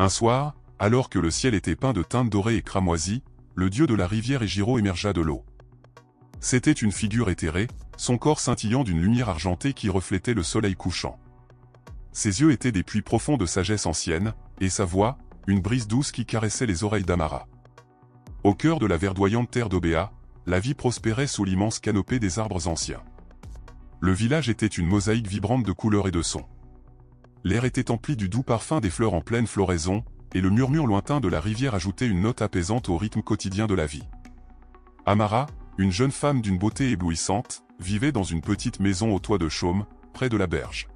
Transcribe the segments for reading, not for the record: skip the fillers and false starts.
Un soir, alors que le ciel était peint de teintes dorées et cramoisies, le dieu de la rivière Égiro émergea de l'eau. C'était une figure éthérée, son corps scintillant d'une lumière argentée qui reflétait le soleil couchant. Ses yeux étaient des puits profonds de sagesse ancienne, et sa voix, une brise douce qui caressait les oreilles d'Amara. Au cœur de la verdoyante terre d'Obéa, la vie prospérait sous l'immense canopée des arbres anciens. Le village était une mosaïque vibrante de couleurs et de sons. L'air était empli du doux parfum des fleurs en pleine floraison, et le murmure lointain de la rivière ajoutait une note apaisante au rythme quotidien de la vie. Amara, une jeune femme d'une beauté éblouissante, vivait dans une petite maison au toit de chaume, près de la berge.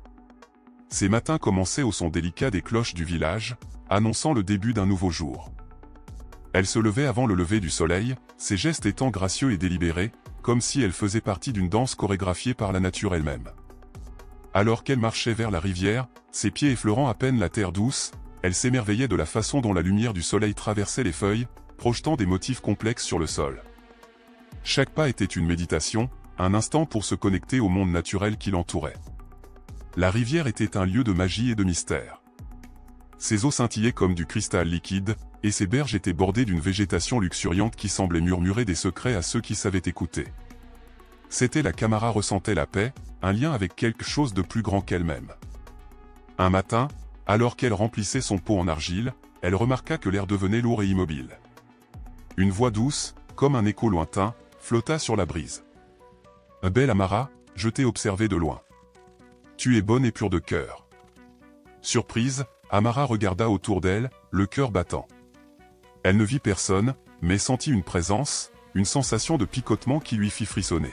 Ses matins commençaient au son délicat des cloches du village, annonçant le début d'un nouveau jour. Elle se levait avant le lever du soleil, ses gestes étant gracieux et délibérés, comme si elle faisait partie d'une danse chorégraphiée par la nature elle-même. Alors qu'elle marchait vers la rivière, ses pieds effleurant à peine la terre douce, elle s'émerveillait de la façon dont la lumière du soleil traversait les feuilles, projetant des motifs complexes sur le sol. Chaque pas était une méditation, un instant pour se connecter au monde naturel qui l'entourait. La rivière était un lieu de magie et de mystère. Ses eaux scintillaient comme du cristal liquide, et ses berges étaient bordées d'une végétation luxuriante qui semblait murmurer des secrets à ceux qui savaient écouter. C'était là qu'Amara ressentait la paix, un lien avec quelque chose de plus grand qu'elle-même. Un matin, alors qu'elle remplissait son pot en argile, elle remarqua que l'air devenait lourd et immobile. Une voix douce, comme un écho lointain, flotta sur la brise. « Belle Amara, je t'ai observé de loin. Tu es bonne et pure de cœur. » Surprise, Amara regarda autour d'elle, le cœur battant. Elle ne vit personne, mais sentit une présence, une sensation de picotement qui lui fit frissonner.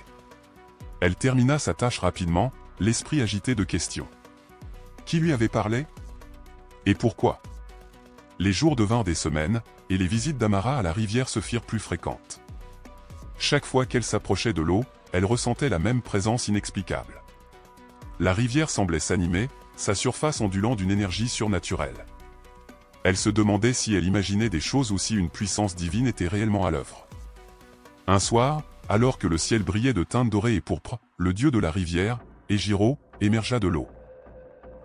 Elle termina sa tâche rapidement, l'esprit agité de questions. Qui lui avait parlé? Et pourquoi? Les jours devinrent des semaines, et les visites d'Amara à la rivière se firent plus fréquentes. Chaque fois qu'elle s'approchait de l'eau, elle ressentait la même présence inexplicable. La rivière semblait s'animer, sa surface ondulant d'une énergie surnaturelle. Elle se demandait si elle imaginait des choses ou si une puissance divine était réellement à l'œuvre. Un soir, alors que le ciel brillait de teintes dorées et pourpres, le dieu de la rivière, Égiro, émergea de l'eau.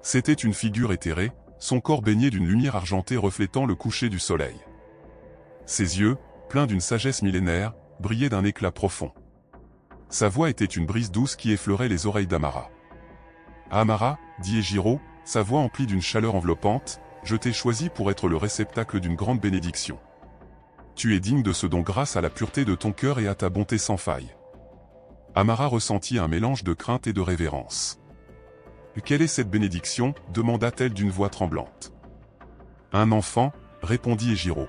C'était une figure éthérée, son corps baigné d'une lumière argentée reflétant le coucher du soleil. Ses yeux, pleins d'une sagesse millénaire, brillaient d'un éclat profond. Sa voix était une brise douce qui effleurait les oreilles d'Amara. « Amara, dit Égiro, sa voix emplie d'une chaleur enveloppante, je t'ai choisi pour être le réceptacle d'une grande bénédiction. Tu es digne de ce don grâce à la pureté de ton cœur et à ta bonté sans faille. » Amara ressentit un mélange de crainte et de révérence. « Quelle est cette bénédiction » demanda-t-elle d'une voix tremblante. « Un enfant, répondit Égiro.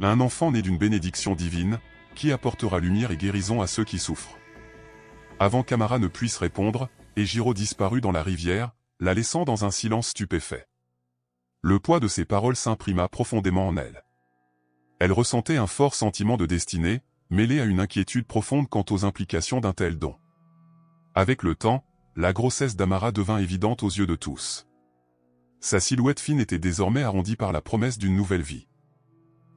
Un enfant né d'une bénédiction divine, qui apportera lumière et guérison à ceux qui souffrent. » Avant qu'Amara ne puisse répondre, Égiro disparut dans la rivière, la laissant dans un silence stupéfait. Le poids de ses paroles s'imprima profondément en elle. Elle ressentait un fort sentiment de destinée, mêlé à une inquiétude profonde quant aux implications d'un tel don. Avec le temps, la grossesse d'Amara devint évidente aux yeux de tous. Sa silhouette fine était désormais arrondie par la promesse d'une nouvelle vie.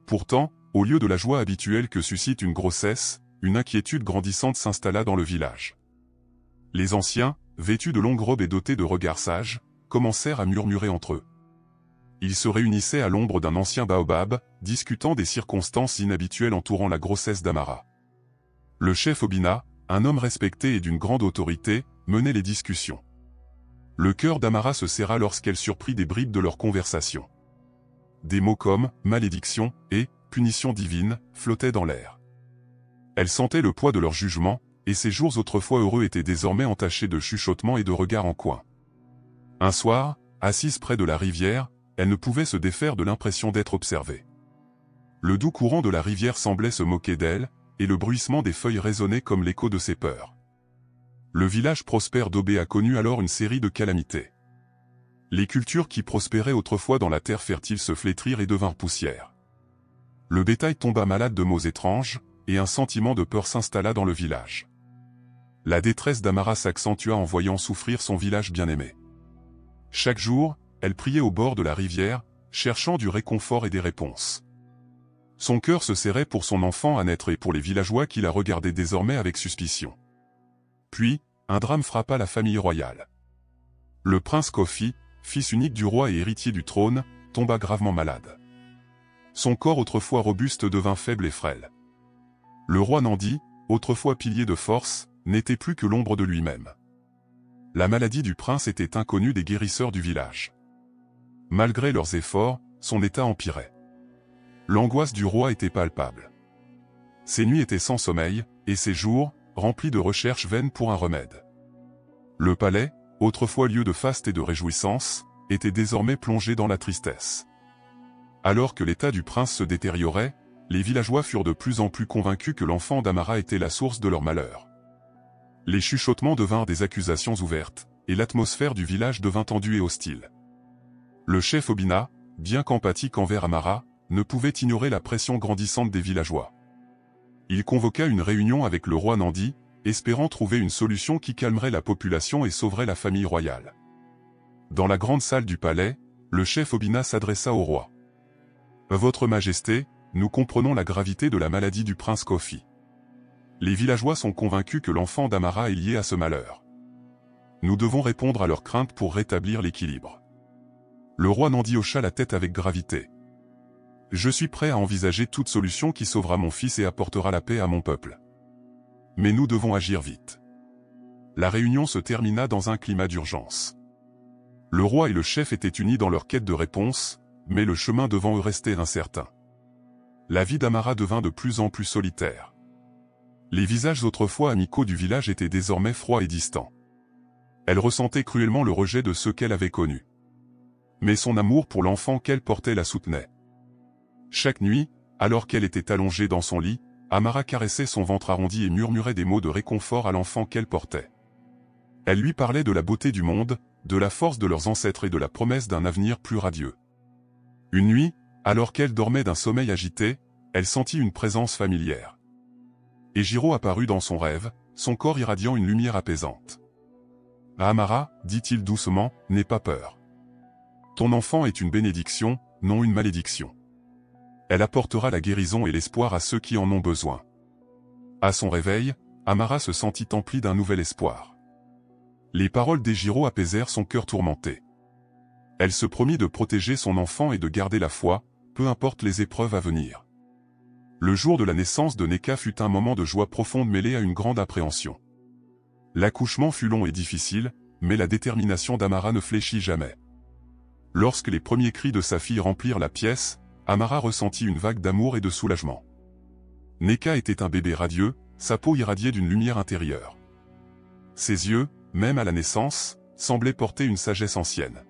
Pourtant, au lieu de la joie habituelle que suscite une grossesse, une inquiétude grandissante s'installa dans le village. Les anciens, vêtus de longues robes et dotés de regards sages, commencèrent à murmurer entre eux. Ils se réunissaient à l'ombre d'un ancien baobab, discutant des circonstances inhabituelles entourant la grossesse d'Amara. Le chef Obina, un homme respecté et d'une grande autorité, menait les discussions. Le cœur d'Amara se serra lorsqu'elle surprit des bribes de leur conversation. Des mots comme « malédiction » et « punition divine » flottaient dans l'air. Elle sentait le poids de leur jugement, et ses jours autrefois heureux étaient désormais entachés de chuchotements et de regards en coin. Un soir, assise près de la rivière, elle ne pouvait se défaire de l'impression d'être observée. Le doux courant de la rivière semblait se moquer d'elle, et le bruissement des feuilles résonnait comme l'écho de ses peurs. Le village prospère d'Obé a connu alors une série de calamités. Les cultures qui prospéraient autrefois dans la terre fertile se flétrirent et devinrent poussière. Le bétail tomba malade de maux étranges, et un sentiment de peur s'installa dans le village. La détresse d'Amara s'accentua en voyant souffrir son village bien-aimé. Chaque jour, elle priait au bord de la rivière, cherchant du réconfort et des réponses. Son cœur se serrait pour son enfant à naître et pour les villageois qui la regardaient désormais avec suspicion. Puis, un drame frappa la famille royale. Le prince Kofi, fils unique du roi et héritier du trône, tomba gravement malade. Son corps autrefois robuste devint faible et frêle. Le roi Nandi, autrefois pilier de force, n'était plus que l'ombre de lui-même. La maladie du prince était inconnue des guérisseurs du village. Malgré leurs efforts, son état empirait. L'angoisse du roi était palpable. Ses nuits étaient sans sommeil, et ses jours, remplis de recherches vaines pour un remède. Le palais, autrefois lieu de faste et de réjouissance, était désormais plongé dans la tristesse. Alors que l'état du prince se détériorait, les villageois furent de plus en plus convaincus que l'enfant d'Amara était la source de leur malheur. Les chuchotements devinrent des accusations ouvertes, et l'atmosphère du village devint tendue et hostile. Le chef Obina, bien qu'empathique envers Amara, ne pouvait ignorer la pression grandissante des villageois. Il convoqua une réunion avec le roi Nandi, espérant trouver une solution qui calmerait la population et sauverait la famille royale. Dans la grande salle du palais, le chef Obina s'adressa au roi. « Votre Majesté, nous comprenons la gravité de la maladie du prince Kofi. Les villageois sont convaincus que l'enfant d'Amara est lié à ce malheur. Nous devons répondre à leurs craintes pour rétablir l'équilibre. » Le roi Nandi hocha la tête avec gravité. « Je suis prêt à envisager toute solution qui sauvera mon fils et apportera la paix à mon peuple. Mais nous devons agir vite. » La réunion se termina dans un climat d'urgence. Le roi et le chef étaient unis dans leur quête de réponse, mais le chemin devant eux restait incertain. La vie d'Amara devint de plus en plus solitaire. Les visages autrefois amicaux du village étaient désormais froids et distants. Elle ressentait cruellement le rejet de ceux qu'elle avait connus. Mais son amour pour l'enfant qu'elle portait la soutenait. Chaque nuit, alors qu'elle était allongée dans son lit, Amara caressait son ventre arrondi et murmurait des mots de réconfort à l'enfant qu'elle portait. Elle lui parlait de la beauté du monde, de la force de leurs ancêtres et de la promesse d'un avenir plus radieux. Une nuit, alors qu'elle dormait d'un sommeil agité, elle sentit une présence familière. Ejiro apparut dans son rêve, son corps irradiant une lumière apaisante. « Amara, dit-il doucement, n'aie pas peur. Ton enfant est une bénédiction, non une malédiction. Elle apportera la guérison et l'espoir à ceux qui en ont besoin. » À son réveil, Amara se sentit emplie d'un nouvel espoir. Les paroles d'Ejiro apaisèrent son cœur tourmenté. Elle se promit de protéger son enfant et de garder la foi, peu importe les épreuves à venir. Le jour de la naissance de Neka fut un moment de joie profonde mêlée à une grande appréhension. L'accouchement fut long et difficile, mais la détermination d'Amara ne fléchit jamais. Lorsque les premiers cris de sa fille remplirent la pièce, Amara ressentit une vague d'amour et de soulagement. Neka était un bébé radieux, sa peau irradiée d'une lumière intérieure. Ses yeux, même à la naissance, semblaient porter une sagesse ancienne.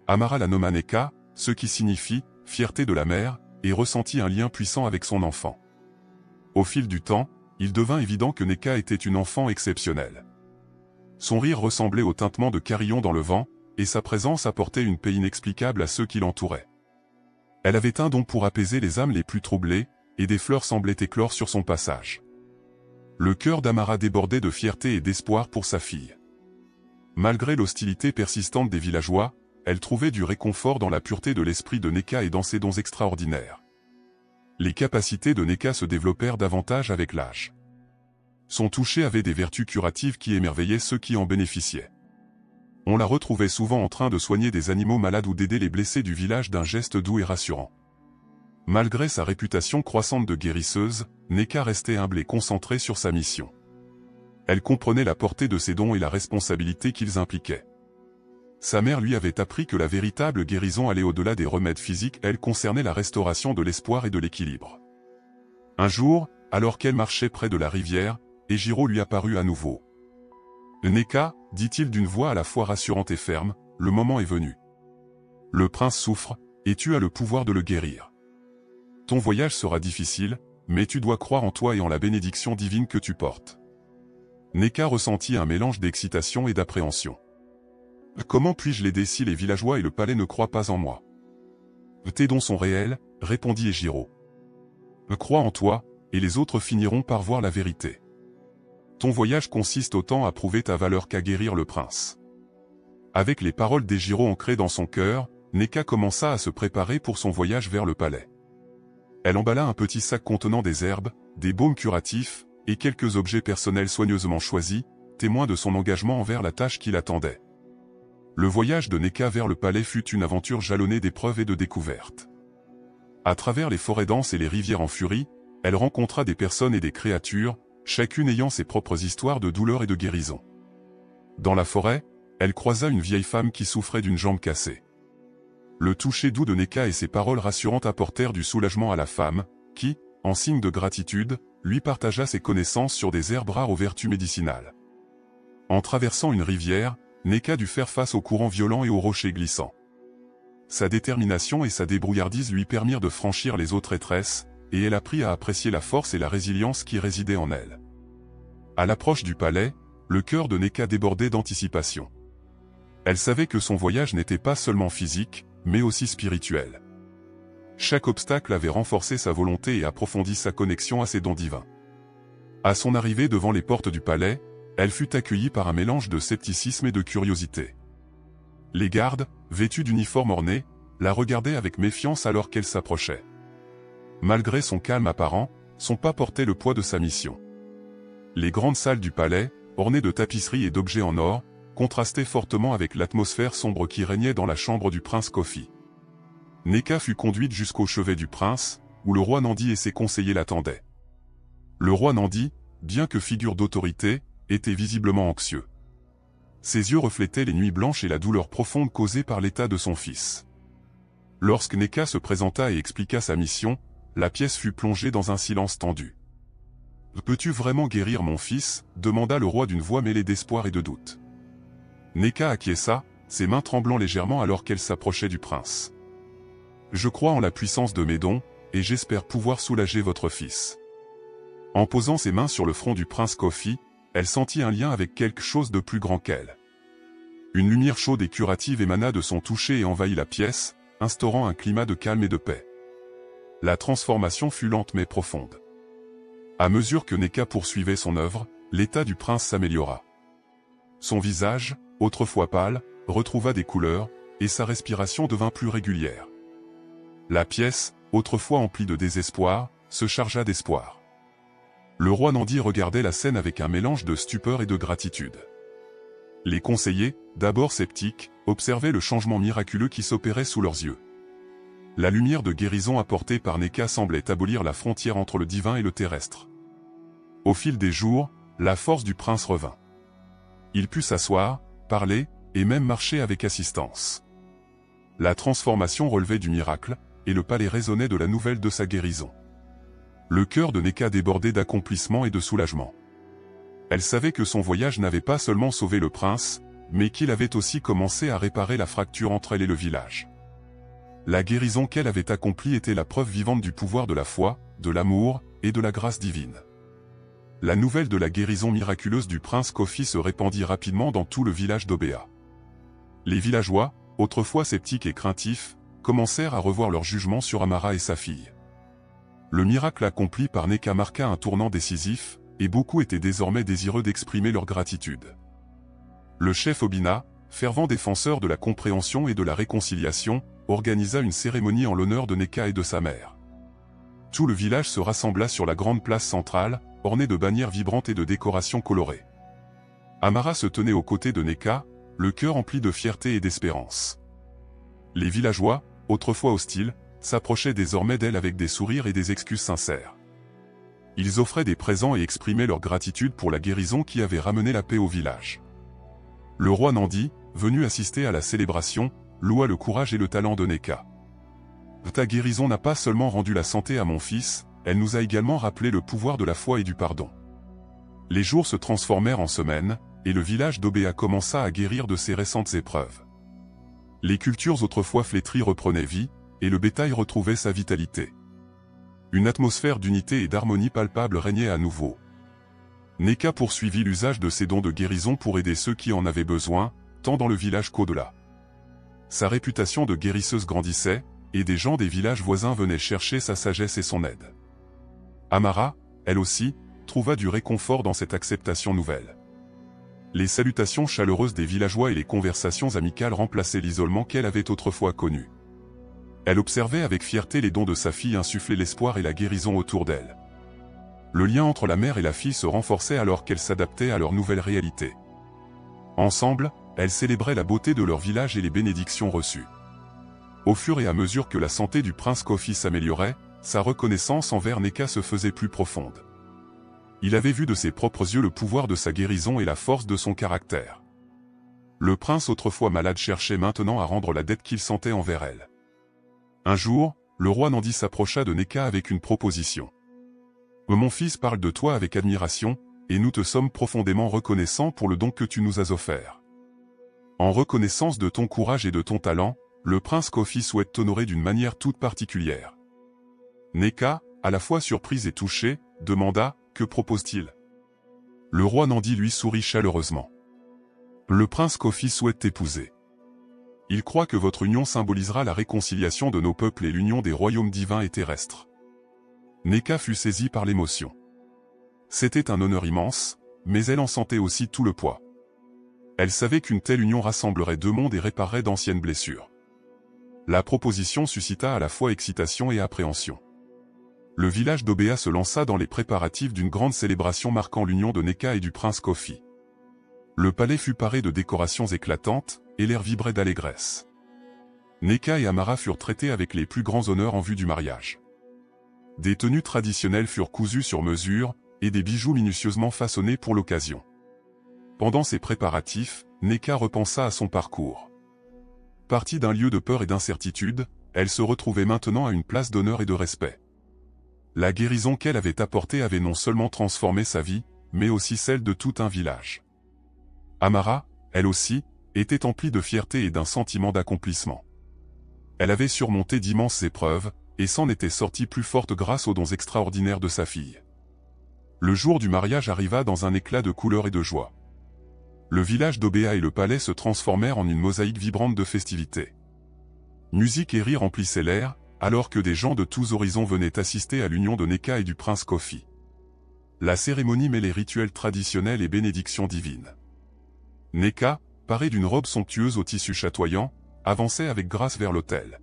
Amara la nomma Neka, ce qui signifie « fierté de la mère », et ressentit un lien puissant avec son enfant. Au fil du temps, il devint évident que Neka était une enfant exceptionnelle. Son rire ressemblait au tintement de carillons dans le vent, et sa présence apportait une paix inexplicable à ceux qui l'entouraient. Elle avait un don pour apaiser les âmes les plus troublées, et des fleurs semblaient éclore sur son passage. Le cœur d'Amara débordait de fierté et d'espoir pour sa fille. Malgré l'hostilité persistante des villageois, elle trouvait du réconfort dans la pureté de l'esprit de Neka et dans ses dons extraordinaires. Les capacités de Neka se développèrent davantage avec l'âge. Son toucher avait des vertus curatives qui émerveillaient ceux qui en bénéficiaient. On la retrouvait souvent en train de soigner des animaux malades ou d'aider les blessés du village d'un geste doux et rassurant. Malgré sa réputation croissante de guérisseuse, Neka restait humble et concentrée sur sa mission. Elle comprenait la portée de ses dons et la responsabilité qu'ils impliquaient. Sa mère lui avait appris que la véritable guérison allait au-delà des remèdes physiques, elle concernait la restauration de l'espoir et de l'équilibre. Un jour, alors qu'elle marchait près de la rivière, Ejiro lui apparut à nouveau. « Neka, dit-il d'une voix à la fois rassurante et ferme, le moment est venu. Le prince souffre, et tu as le pouvoir de le guérir. Ton voyage sera difficile, mais tu dois croire en toi et en la bénédiction divine que tu portes. » Neka ressentit un mélange d'excitation et d'appréhension. « Comment puis-je l'aider si les villageois et le palais ne croient pas en moi? »« Tes dons sont réels, répondit Ejiro. Crois en toi, et les autres finiront par voir la vérité. Ton voyage consiste autant à prouver ta valeur qu'à guérir le prince. » Avec les paroles d'Ejiro ancrées dans son cœur, Neka commença à se préparer pour son voyage vers le palais. Elle emballa un petit sac contenant des herbes, des baumes curatifs, et quelques objets personnels soigneusement choisis, témoins de son engagement envers la tâche qui l'attendait. le voyage de Neka vers le palais fut une aventure jalonnée d'épreuves et de découvertes. À travers les forêts denses et les rivières en furie, elle rencontra des personnes et des créatures, chacune ayant ses propres histoires de douleur et de guérison. Dans la forêt, elle croisa une vieille femme qui souffrait d'une jambe cassée. Le toucher doux de Neka et ses paroles rassurantes apportèrent du soulagement à la femme, qui, en signe de gratitude, lui partagea ses connaissances sur des herbes rares aux vertus médicinales. En traversant une rivière, Neka dut faire face aux courants violents et aux rochers glissants. Sa détermination et sa débrouillardise lui permirent de franchir les eaux traîtresses, et elle apprit à apprécier la force et la résilience qui résidaient en elle. À l'approche du palais, le cœur de Neka débordait d'anticipation. Elle savait que son voyage n'était pas seulement physique, mais aussi spirituel. Chaque obstacle avait renforcé sa volonté et approfondi sa connexion à ses dons divins. À son arrivée devant les portes du palais, elle fut accueillie par un mélange de scepticisme et de curiosité. Les gardes, vêtus d'uniformes ornés, la regardaient avec méfiance alors qu'elle s'approchait. Malgré son calme apparent, son pas portait le poids de sa mission. Les grandes salles du palais, ornées de tapisseries et d'objets en or, contrastaient fortement avec l'atmosphère sombre qui régnait dans la chambre du prince Kofi. Neka fut conduite jusqu'au chevet du prince, où le roi Nandi et ses conseillers l'attendaient. Le roi Nandi, bien que figure d'autorité, était visiblement anxieux. Ses yeux reflétaient les nuits blanches et la douleur profonde causée par l'état de son fils. Lorsque Neka se présenta et expliqua sa mission, la pièce fut plongée dans un silence tendu. « Peux-tu vraiment guérir mon fils » demanda le roi d'une voix mêlée d'espoir et de doute. Neka acquiesça, ses mains tremblant légèrement alors qu'elle s'approchait du prince. « Je crois en la puissance de mes dons, et j'espère pouvoir soulager votre fils. » En posant ses mains sur le front du prince Kofi, elle sentit un lien avec quelque chose de plus grand qu'elle. Une lumière chaude et curative émana de son toucher et envahit la pièce, instaurant un climat de calme et de paix. La transformation fut lente mais profonde. À mesure que Neka poursuivait son œuvre, l'état du prince s'améliora. Son visage, autrefois pâle, retrouva des couleurs, et sa respiration devint plus régulière. La pièce, autrefois emplie de désespoir, se chargea d'espoir. Le roi Nandi regardait la scène avec un mélange de stupeur et de gratitude. Les conseillers, d'abord sceptiques, observaient le changement miraculeux qui s'opérait sous leurs yeux. La lumière de guérison apportée par Neka semblait abolir la frontière entre le divin et le terrestre. Au fil des jours, la force du prince revint. Il put s'asseoir, parler, et même marcher avec assistance. La transformation relevait du miracle, et le palais résonnait de la nouvelle de sa guérison. Le cœur de Neka débordait d'accomplissement et de soulagement. Elle savait que son voyage n'avait pas seulement sauvé le prince, mais qu'il avait aussi commencé à réparer la fracture entre elle et le village. La guérison qu'elle avait accomplie était la preuve vivante du pouvoir de la foi, de l'amour, et de la grâce divine. La nouvelle de la guérison miraculeuse du prince Kofi se répandit rapidement dans tout le village d'Obea. Les villageois, autrefois sceptiques et craintifs, commencèrent à revoir leur jugement sur Amara et sa fille. Le miracle accompli par Neka marqua un tournant décisif, et beaucoup étaient désormais désireux d'exprimer leur gratitude. Le chef Obina, fervent défenseur de la compréhension et de la réconciliation, organisa une cérémonie en l'honneur de Neka et de sa mère. Tout le village se rassembla sur la grande place centrale, ornée de bannières vibrantes et de décorations colorées. Amara se tenait aux côtés de Neka, le cœur empli de fierté et d'espérance. Les villageois, autrefois hostiles, s'approchaient désormais d'elle avec des sourires et des excuses sincères. Ils offraient des présents et exprimaient leur gratitude pour la guérison qui avait ramené la paix au village. Le roi Nandi, venu assister à la célébration, loua le courage et le talent de Neka. « Ta guérison n'a pas seulement rendu la santé à mon fils, elle nous a également rappelé le pouvoir de la foi et du pardon. » Les jours se transformèrent en semaines, et le village d'Obea commença à guérir de ses récentes épreuves. Les cultures autrefois flétries reprenaient vie, et le bétail retrouvait sa vitalité. Une atmosphère d'unité et d'harmonie palpable régnait à nouveau. Neka poursuivit l'usage de ses dons de guérison pour aider ceux qui en avaient besoin, tant dans le village qu'au-delà. Sa réputation de guérisseuse grandissait, et des gens des villages voisins venaient chercher sa sagesse et son aide. Amara, elle aussi, trouva du réconfort dans cette acceptation nouvelle. Les salutations chaleureuses des villageois et les conversations amicales remplaçaient l'isolement qu'elle avait autrefois connu. Elle observait avec fierté les dons de sa fille insuffler l'espoir et la guérison autour d'elle. Le lien entre la mère et la fille se renforçait alors qu'elle s'adaptait à leur nouvelle réalité. Ensemble, elles célébraient la beauté de leur village et les bénédictions reçues. Au fur et à mesure que la santé du prince Kofi s'améliorait, sa reconnaissance envers Nneka se faisait plus profonde. Il avait vu de ses propres yeux le pouvoir de sa guérison et la force de son caractère. Le prince autrefois malade cherchait maintenant à rendre la dette qu'il sentait envers elle. Un jour, le roi Nandi s'approcha de Nneka avec une proposition. « Mon fils parle de toi avec admiration, et nous te sommes profondément reconnaissants pour le don que tu nous as offert. En reconnaissance de ton courage et de ton talent, le prince Kofi souhaite t'honorer d'une manière toute particulière. » Nneka, à la fois surprise et touchée, demanda « Que propose-t-il » Le roi Nandi lui sourit chaleureusement. « Le prince Kofi souhaite t'épouser. Il croit que votre union symbolisera la réconciliation de nos peuples et l'union des royaumes divins et terrestres. » Nneka fut saisie par l'émotion. C'était un honneur immense, mais elle en sentait aussi tout le poids. Elle savait qu'une telle union rassemblerait deux mondes et réparerait d'anciennes blessures. La proposition suscita à la fois excitation et appréhension. Le village d'Obea se lança dans les préparatifs d'une grande célébration marquant l'union de Nneka et du prince Kofi. Le palais fut paré de décorations éclatantes, et l'air vibrait d'allégresse. Nneka et Amara furent traités avec les plus grands honneurs en vue du mariage. Des tenues traditionnelles furent cousues sur mesure, et des bijoux minutieusement façonnés pour l'occasion. Pendant ces préparatifs, Nneka repensa à son parcours. Partie d'un lieu de peur et d'incertitude, elle se retrouvait maintenant à une place d'honneur et de respect. La guérison qu'elle avait apportée avait non seulement transformé sa vie, mais aussi celle de tout un village. Amara, elle aussi, était emplie de fierté et d'un sentiment d'accomplissement. Elle avait surmonté d'immenses épreuves, et s'en était sortie plus forte grâce aux dons extraordinaires de sa fille. Le jour du mariage arriva dans un éclat de couleur et de joie. Le village d'Obea et le palais se transformèrent en une mosaïque vibrante de festivités. Musique et rire remplissaient l'air, alors que des gens de tous horizons venaient assister à l'union de Nneka et du prince Kofi. La cérémonie mêlait rituels traditionnels et bénédictions divines. Nneka, parée d'une robe somptueuse au tissu chatoyant, avançait avec grâce vers l'autel.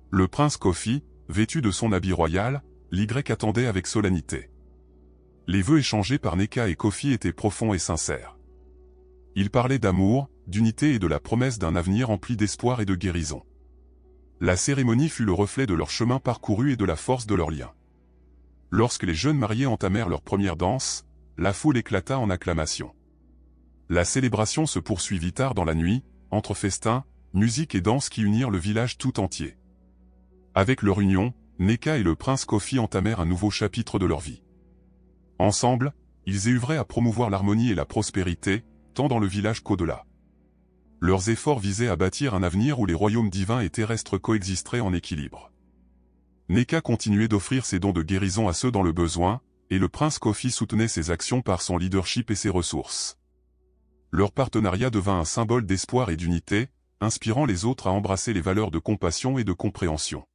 Le prince Kofi, vêtu de son habit royal, l'Y attendait avec solennité. Les vœux échangés par Nneka et Kofi étaient profonds et sincères. Ils parlaient d'amour, d'unité et de la promesse d'un avenir empli d'espoir et de guérison. La cérémonie fut le reflet de leur chemin parcouru et de la force de leur lien. Lorsque les jeunes mariés entamèrent leur première danse, la foule éclata en acclamations. La célébration se poursuivit tard dans la nuit, entre festins, musique et danse qui unirent le village tout entier. Avec leur union, Nneka et le prince Kofi entamèrent un nouveau chapitre de leur vie. Ensemble, ils œuvraient à promouvoir l'harmonie et la prospérité, tant dans le village qu'au-delà. Leurs efforts visaient à bâtir un avenir où les royaumes divins et terrestres coexisteraient en équilibre. Nneka continuait d'offrir ses dons de guérison à ceux dans le besoin, et le prince Kofi soutenait ses actions par son leadership et ses ressources. Leur partenariat devint un symbole d'espoir et d'unité, inspirant les autres à embrasser les valeurs de compassion et de compréhension.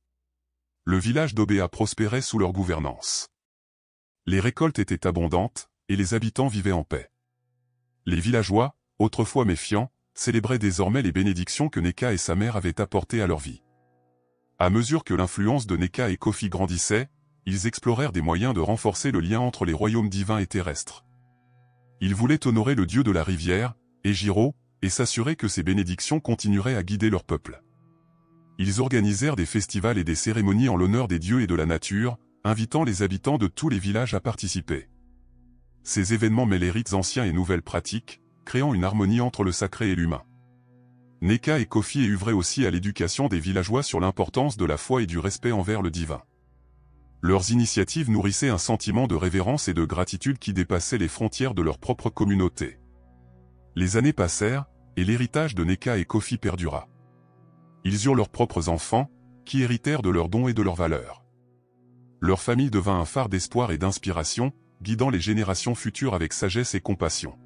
Le village d'Obea prospérait sous leur gouvernance. Les récoltes étaient abondantes, et les habitants vivaient en paix. Les villageois, autrefois méfiants, célébraient désormais les bénédictions que Nneka et sa mère avaient apportées à leur vie. À mesure que l'influence de Nneka et Kofi grandissait, ils explorèrent des moyens de renforcer le lien entre les royaumes divins et terrestres. Ils voulaient honorer le dieu de la rivière, Ejiro, et s'assurer que ses bénédictions continueraient à guider leur peuple. Ils organisèrent des festivals et des cérémonies en l'honneur des dieux et de la nature, invitant les habitants de tous les villages à participer. Ces événements mêlaient rites anciens et nouvelles pratiques, créant une harmonie entre le sacré et l'humain. Nneka et Kofi œuvraient aussi à l'éducation des villageois sur l'importance de la foi et du respect envers le divin. Leurs initiatives nourrissaient un sentiment de révérence et de gratitude qui dépassait les frontières de leur propre communauté. Les années passèrent, et l'héritage de Nneka et Kofi perdura. Ils eurent leurs propres enfants, qui héritèrent de leurs dons et de leurs valeurs. Leur famille devint un phare d'espoir et d'inspiration, guidant les générations futures avec sagesse et compassion.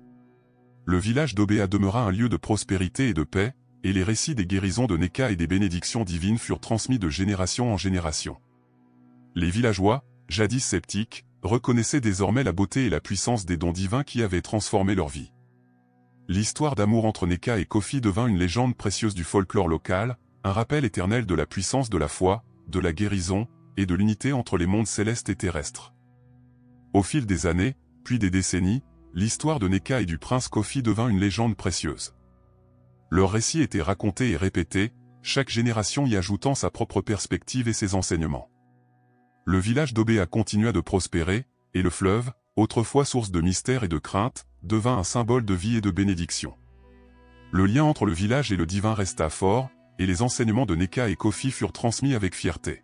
Le village d'Obea demeura un lieu de prospérité et de paix, et les récits des guérisons de Nneka et des bénédictions divines furent transmis de génération en génération. Les villageois, jadis sceptiques, reconnaissaient désormais la beauté et la puissance des dons divins qui avaient transformé leur vie. L'histoire d'amour entre Nneka et Kofi devint une légende précieuse du folklore local, un rappel éternel de la puissance de la foi, de la guérison, et de l'unité entre les mondes célestes et terrestres. Au fil des années, puis des décennies, l'histoire de Nneka et du prince Kofi devint une légende précieuse. Leurs récits étaient racontés et répétés, chaque génération y ajoutant sa propre perspective et ses enseignements. Le village d'Obéa continua de prospérer, et le fleuve, autrefois source de mystère et de crainte, devint un symbole de vie et de bénédiction. Le lien entre le village et le divin resta fort, et les enseignements de Nneka et Kofi furent transmis avec fierté.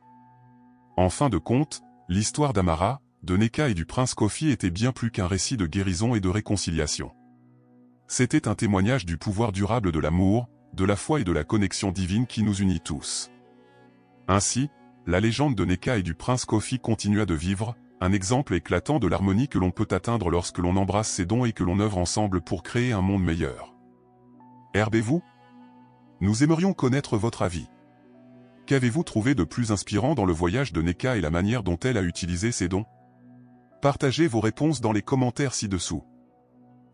En fin de compte, l'histoire d'Amara, de Nneka et du prince Kofi était bien plus qu'un récit de guérison et de réconciliation. C'était un témoignage du pouvoir durable de l'amour, de la foi et de la connexion divine qui nous unit tous. Ainsi, la légende de Nneka et du prince Kofi continua de vivre, un exemple éclatant de l'harmonie que l'on peut atteindre lorsque l'on embrasse ses dons et que l'on œuvre ensemble pour créer un monde meilleur. Herbez-vous? Nous aimerions connaître votre avis. Qu'avez-vous trouvé de plus inspirant dans le voyage de Nneka et la manière dont elle a utilisé ses dons? Partagez vos réponses dans les commentaires ci-dessous.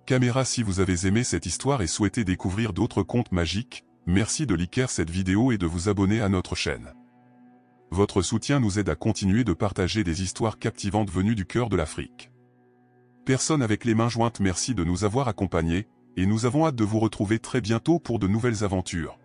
Caméra, si vous avez aimé cette histoire et souhaitez découvrir d'autres contes magiques, merci de liker cette vidéo et de vous abonner à notre chaîne. Votre soutien nous aide à continuer de partager des histoires captivantes venues du cœur de l'Afrique. Personne avec les mains jointes, merci de nous avoir accompagnés, et nous avons hâte de vous retrouver très bientôt pour de nouvelles aventures.